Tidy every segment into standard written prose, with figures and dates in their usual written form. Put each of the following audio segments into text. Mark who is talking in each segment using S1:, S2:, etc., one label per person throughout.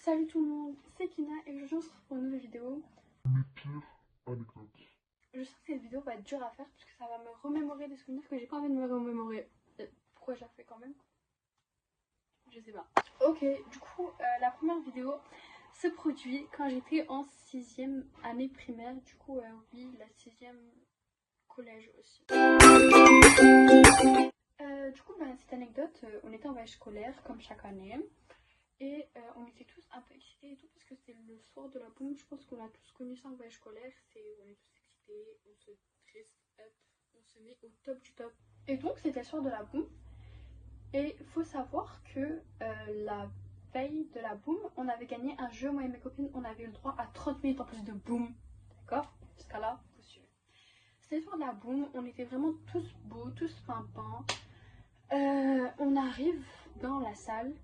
S1: Salut tout le monde, c'est Kina et aujourd'hui on se retrouve pour une nouvelle vidéo.
S2: Mes pires anecdotes.
S1: Je sens que cette vidéo va être dure à faire parce que ça va me remémorer des souvenirs que j'ai pas envie de me remémorer. Pourquoi je la fais quand même? Je sais pas. Ok, du coup la première vidéo se produit quand j'étais en 6ème année primaire. Du coup oui, la 6ème collège aussi. Du coup cette anecdote, on était en voyage scolaire comme chaque année. Et on était tous un peu excités et tout parce que c'était le soir de la boum. Je pense qu'on a tous connu ça en voyage scolaire. C'est on est tous excités, on se dress up, on se met au top du top. Et donc c'était le soir de la boum. Et il faut savoir que la veille de la boum, on avait gagné un jeu, moi et mes copines, on avait eu le droit à 30 minutes en plus de boum. D'accord? Jusqu'à là, vous suivez. C'était le soir de la boum, on était vraiment tous beaux, tous pimpants. On arrive dans la salle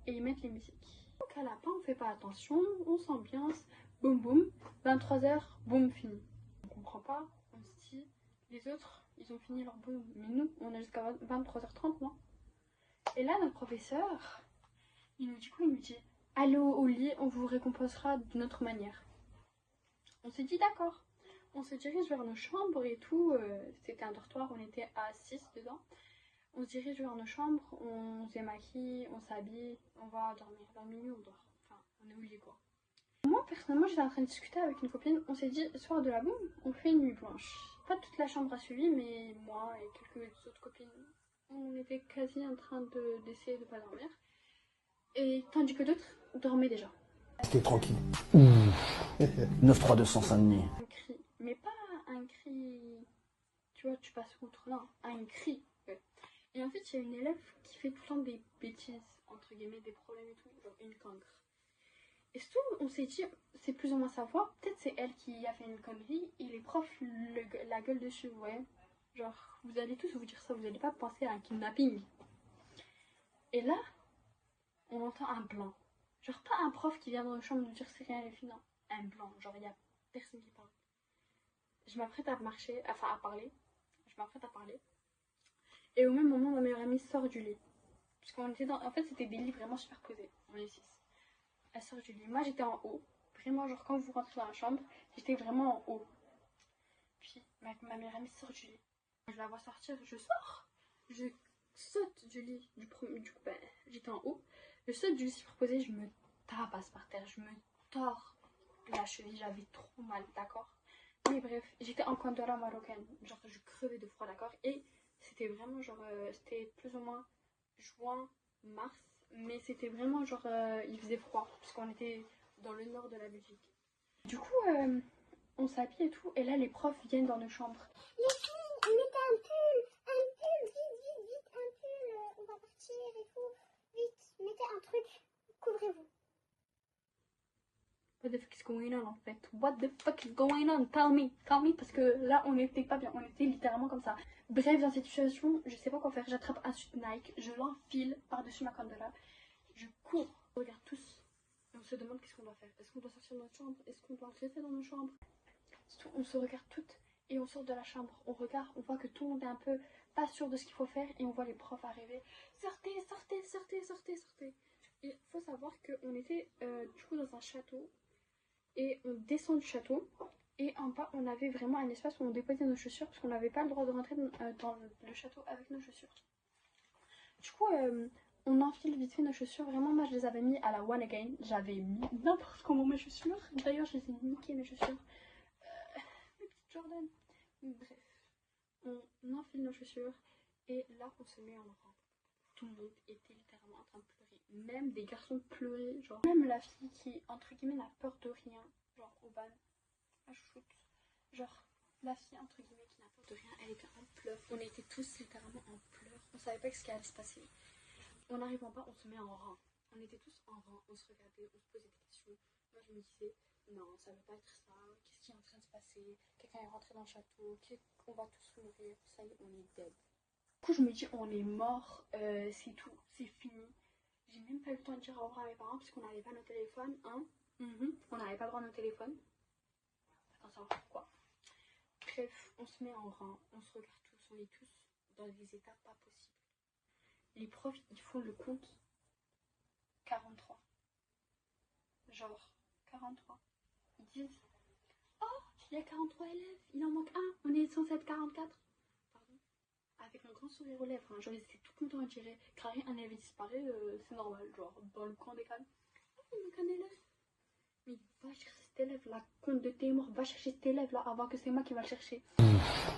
S1: et ils mettent les musiques. Donc à la fin on fait pas attention, on s'ambiance, boum boum, 23h, boum fini. On comprend pas, on se dit, les autres ils ont fini leur boum, mais nous on a jusqu'à 23h30 non. Et là notre professeur, il nous dit quoi? Il nous dit, allez au lit, on vous récompensera d'une autre manière. On s'est dit d'accord, on se dirige vers nos chambres et tout, c'était un dortoir, on était à 6 dedans. On se dirige vers nos chambres, on se démaquille, on s'habille, on va dormir. Dans minuit, on dort. Enfin, on est au lit quoi. Moi, personnellement, j'étais en train de discuter avec une copine. On s'est dit, soir de la boum, on fait une nuit blanche. Pas toute la chambre a suivi, mais moi et quelques autres copines, on était quasi en train d'essayer de pas dormir. Et tandis que d'autres dormaient déjà.
S3: C'était tranquille. 9-3-200 Saint-Denis.
S1: Un cri, mais pas un cri, tu vois, tu passes outre, non, un cri. Ouais. Et en fait, il y a une élève qui fait tout le temps des bêtises, entre guillemets, des problèmes et tout, genre une cancre. Et surtout, on s'est dit, c'est plus ou moins sa voix, peut-être c'est elle qui a fait une connerie, et les profs la gueule dessus, vous voyez. Genre, vous allez tous vous dire ça, vous n'allez pas penser à un kidnapping. Et là, on entend un blanc. Genre, pas un prof qui vient dans la chambre nous dire c'est rien les filles, non. Un blanc, genre, il n'y a personne qui parle. Je m'apprête à marcher, enfin à parler. Je m'apprête à parler. Et au même moment, ma meilleure amie sort du lit. Parce qu'on était dans... En fait, c'était des lits vraiment superposés. On est 6. Elle sort du lit. Moi, j'étais en haut. Vraiment, genre, quand vous rentrez dans la chambre, j'étais vraiment en haut. Puis, ma meilleure amie sort du lit. Je la vois sortir, je sors. Je saute du lit. Du coup, ben, j'étais en haut. Je saute du lit superposé, je me tabasse par terre. Je me tords la cheville. J'avais trop mal, d'accord? Mais bref, j'étais en Condora marocaine. Genre, je crevais de froid, d'accord? Et c'était vraiment genre, c'était plus ou moins juin, mars, mais c'était vraiment genre, il faisait froid, parce qu'on était dans le nord de la Belgique. Du coup, on s'habille et tout, et là les profs viennent dans nos chambres.
S4: Les filles, mettez un pull, vite, un pull, on va partir et tout, vite, mettez un truc, couvrez-vous.
S1: What the fuck is going on en fait? What the fuck is going on? Tell me, parce que là on était pas bien, on était littéralement comme ça. Bref, dans cette situation, je sais pas quoi faire, j'attrape un suit Nike, je l'enfile par-dessus ma Condora, je cours, on regarde tous, et on se demande qu'est-ce qu'on doit faire. Est-ce qu'on doit sortir de notre chambre? Est-ce qu'on doit rester dans nos chambres? On se regarde toutes, et on sort de la chambre, on regarde, on voit que tout le monde est un peu pas sûr de ce qu'il faut faire, et on voit les profs arriver. Sortez. Il faut savoir qu'on était du coup dans un château. Et on descend du château et en bas on avait vraiment un espace où on déposait nos chaussures parce qu'on n'avait pas le droit de rentrer dans le château avec nos chaussures. Du coup on enfile vite fait nos chaussures, vraiment moi je les avais mis à la one again, j'avais mis n'importe comment mes chaussures, d'ailleurs je les ai niquées mes chaussures, mes petites Jordan. Bref, on enfile nos chaussures et là on se met en rang. Tout le monde était littéralement en train de pleurer. Même des garçons pleuraient, genre. Même la fille qui, entre guillemets, n'a peur de rien, genre au ban, à chouchoute. Genre, la fille, entre guillemets, qui n'a peur de rien, elle était en pleurs. On était tous littéralement en pleurs. On savait pas ce qui allait se passer. En n'arrivant pas, on se met en rang. On était tous en rang, on se regardait, on se posait des questions. Moi, je me disais, non, ça veut pas être ça. Qu'est-ce qui est en train de se passer? Quelqu'un est rentré dans le château. On va tous mourir. Ça y est, on est dead. Du coup je me dis on est mort, c'est tout, c'est fini. J'ai même pas eu le temps de dire au revoir à mes parents parce qu'on n'avait pas nos téléphones, hein. On n'avait pas droit à nos téléphones. Attends, ça va faire quoi? Bref, on se met en rang, on se regarde tous, on est tous dans des états pas possibles. Les profs ils font le compte 43. genre 43. Ils disent oh, il y a 43 élèves, il en manque un, on est censé être 44. Pardon. Avec un grand sourire aux lèvres, hein. Genre ils étaient tout contents, je dirais. Carré, un élève disparaît, c'est normal, genre dans le camp des calmes. Oh, il manque un élève. Mais va chercher cet élève là, compte de tes morts, va chercher cet élève là avant que c'est moi qui va le chercher.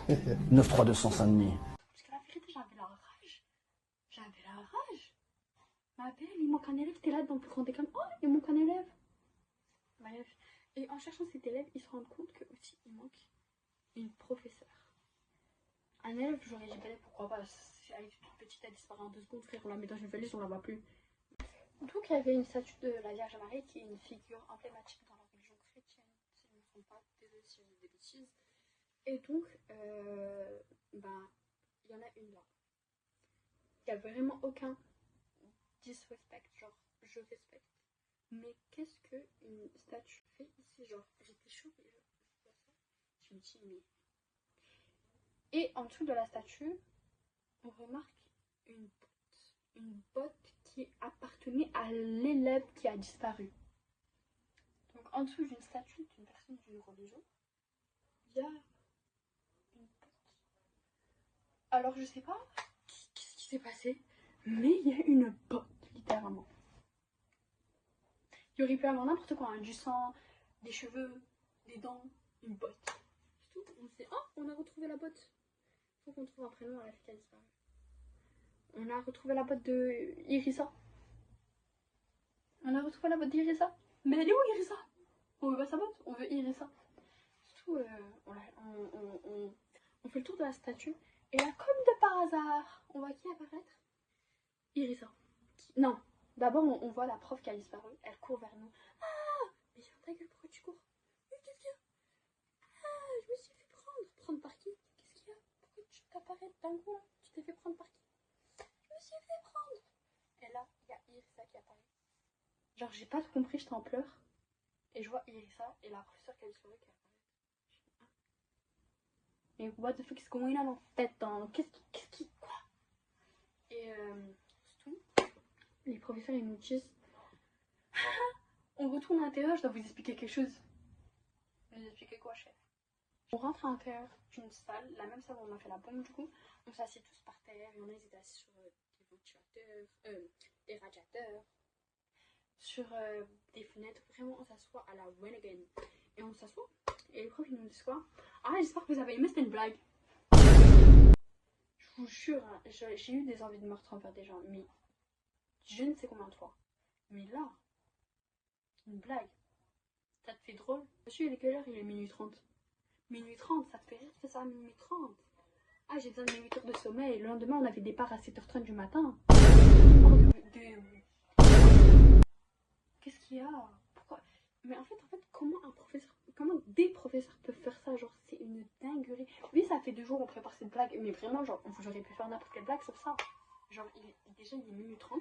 S3: 9-3-200 Saint-Denis.
S1: Parce que la vérité, j'avais la rage. J'avais la rage. Ma belle, il manque un élève, t'es là dans le plus grand des calmes. Oh, il manque un élève. Bref. Et en cherchant cet élève, ils se rendent compte que aussi il manque une professeure. Un élève, j'aurais dit, ben, pourquoi pas, elle est toute petite, elle disparaît en 2 secondes, frère, on la met dans une valise, on la voit plus. Donc il y avait une statue de la Vierge Marie qui est une figure emblématique dans la religion chrétienne, si je ne me trompe pas, désolée si je dis des bêtises. Et donc, ben, il y en a une là. Il n'y a vraiment aucun disrespect, genre, je respecte. Mais qu'est-ce qu'une statue fait ici? Genre, j'étais choquée, je me dis, mais... Et en dessous de la statue, on remarque une botte qui appartenait à l'élève qui a disparu. Donc en dessous d'une statue d'une personne d'une religion, il y a une botte. Alors je sais pas qu'est-ce qui s'est passé, mais il y a une botte, littéralement. Il aurait pu avoir n'importe quoi, hein, du sang, des cheveux, des dents, une botte. C'est tout. On s'est dit, oh, on a retrouvé la botte. Il faut qu'on trouve un prénom à la fille qui a disparu. On a retrouvé la botte de Irissa. On a retrouvé la botte d'Irissa. Mais elle est où Irissa? On veut pas sa botte, on veut Irissa. Surtout, on fait le tour de la statue. Et là, comme de par hasard, on voit qui apparaître? Irissa. Non, d'abord on voit la prof qui a disparu. Elle court vers nous. Ah, mais ferme ta gueule, pourquoi tu cours? Mais qu'est-ce qu'il y a? Ah, je me suis fait prendre. Prendre par qui? Qu'est-ce qu'il y a? Pourquoi tu t'apparais d'un coup là? Tu t'es fait prendre par qui? Je me suis fait prendre. Et là, il y a Irissa qui apparaît. Genre, j'ai pas tout compris, j'étais en pleurs. Et je vois Irissa et la professeure qui a disparu qui apparaît. Mais what the fuck is going on en fait? Qu'est-ce qui. Quoi? Et surtout, les professeurs ils nous disent on retourne à l'intérieur, je dois vous expliquer quelque chose. Vous expliquer quoi, chef? On rentre à l'intérieur d'une salle, la même salle où on a fait la bombe du coup. On s'assied tous par terre, il y en a ils étaient assis sur des ventilateurs, des radiateurs, sur des fenêtres. Vraiment, on s'assoit à la Renegade. Et on s'assoit, et les profs ils nous disent quoi? Ah, j'espère que vous avez aimé, c'était une blague. Je vous jure, hein, j'ai eu des envies de meurtre envers des gens, mais je ne sais combien de fois. Mais là, une blague, ça te fait drôle? Monsieur, il est quelle heure? Il est minuit 30. Minuit 30, ça te fait rire de faire ça à minuit 30? Ah, j'ai besoin de mes 8 heures de sommeil. Le lendemain, on avait départ à 7h30 du matin. Qu'est-ce qu'il y a? Pourquoi? Mais en fait, comment des professeurs peuvent faire ça? Genre, c'est une dinguerie. Oui, ça fait 2 jours qu'on prépare cette blague, mais vraiment, genre, j'aurais pu faire n'importe quelle blague sauf ça. Genre, déjà, il est minuit 30,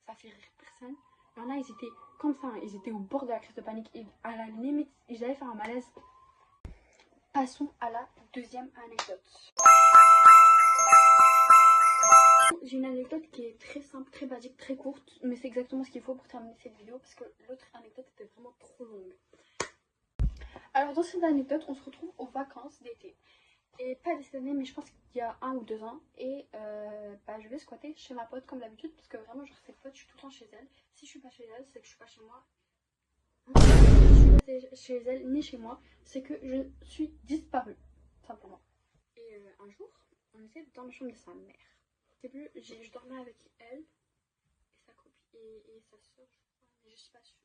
S1: ça fait rire personne. Il y en a, ils étaient comme ça, hein, ils étaient au bord de la crise de panique. Et à la limite, ils allaient faire un malaise. Passons à la deuxième anecdote. J'ai une anecdote qui est très simple, très basique, très courte, mais c'est exactement ce qu'il faut pour terminer cette vidéo parce que l'autre anecdote était vraiment trop longue. Alors dans cette anecdote, on se retrouve aux vacances d'été. Et pas cette année, mais je pense qu'il y a 1 ou 2 ans. Et je vais squatter chez ma pote comme d'habitude parce que vraiment, genre, cette pote, je suis tout le temps chez elle. Si je suis pas chez elle, c'est que je suis pas chez moi. Si je suis pas chez elle ni chez moi, c'est que je suis disparue, simplement. Et un jour, on était dans la chambre de sa mère. C'est plus, je dormais avec elle et sa copine et sa soeur, je crois, mais je suis pas sûre.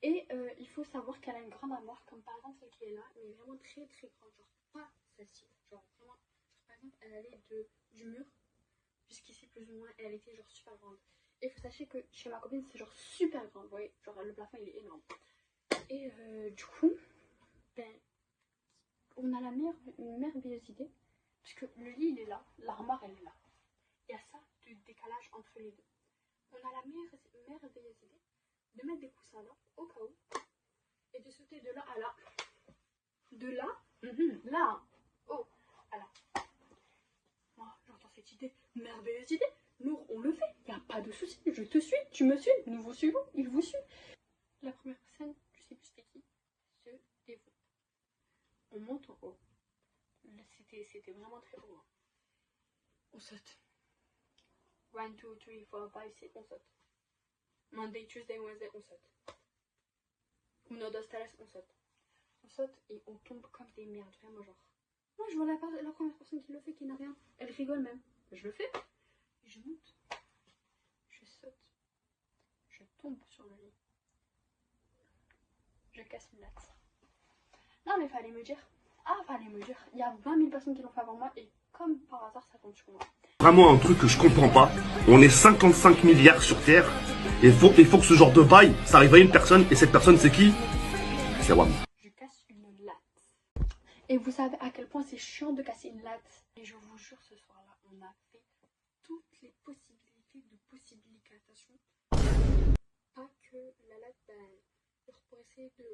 S1: Et il faut savoir qu'elle a une grande armoire, comme par exemple celle qui est là, mais vraiment très très grande, genre pas celle-ci, genre vraiment, genre, par exemple elle allait du mur jusqu'ici plus ou moins, et elle était genre super grande. Et il faut sachez que chez ma copine c'est genre super grand, vous voyez, genre le plafond il est énorme. Et du coup, ben, on a une merveilleuse idée, puisque le lit il est là, l'armoire elle est là. Il y a ça de décalage entre les deux. On a la merveilleuse idée de mettre des coussins là, au cas où, et de sauter de là à là. De là, là, oh, à là. Moi, j'entends cette idée, merveilleuse idée. Nous, on le fait, il n'y a pas de souci. Je te suis, tu me suis, nous vous suivons, il vous suit. La on saute. 1, 2, 3, 4, 5, 6, on saute. Monday, Tuesday, Wednesday, on saute. Uno, dos, tres, on saute. On saute et on tombe comme des merdes, vraiment genre. Moi je vois la première personne qui le fait qui n'a rien. Elle rigole même. Je le fais. Et je monte. Je saute. Je tombe sur le lit. Je casse une latte. Non mais fallait me dire. Il y a 20 000 personnes qui l'ont fait avant moi et comme par hasard ça tombe sur moi.
S5: Vraiment un truc que je comprends pas. On est 55 milliards sur Terre. Et il faut que ce genre de bail, ça arrive à une personne. Et cette personne, c'est qui? C'est WAM.
S1: Je casse une latte. Et vous savez à quel point c'est chiant de casser une latte. Et je vous jure, ce soir-là, on a fait toutes les possibilités de possibilitation. Pas que la latte, pour essayer de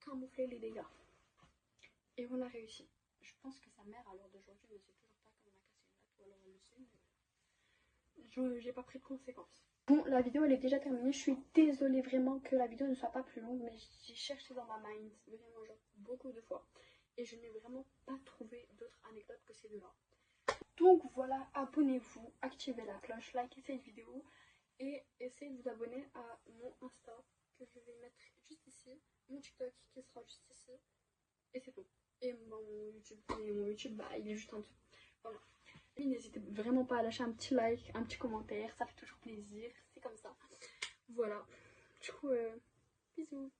S1: camoufler les dégâts. Et on a réussi. Je pense que sa mère, à l'heure d'aujourd'hui, ne sait toujours pas qu'on a cassé une latte. Ou alors elle le sait, mais j'ai pas pris de conséquences. Bon, la vidéo elle est déjà terminée. Je suis désolée vraiment que la vidéo ne soit pas plus longue, mais j'ai cherché dans ma mind vraiment genre beaucoup de fois. Et je n'ai vraiment pas trouvé d'autres anecdotes que ces deux-là. Donc voilà, abonnez-vous, activez la cloche, likez cette vidéo et essayez de vous abonner à mon Insta que je vais mettre juste ici, mon TikTok qui sera juste ici, et c'est tout. Et mon YouTube, bah, il est juste en dessous. Voilà. Et n'hésitez vraiment pas à lâcher un petit like, un petit commentaire, ça fait toujours plaisir, c'est comme ça. Voilà. Du coup, bisous.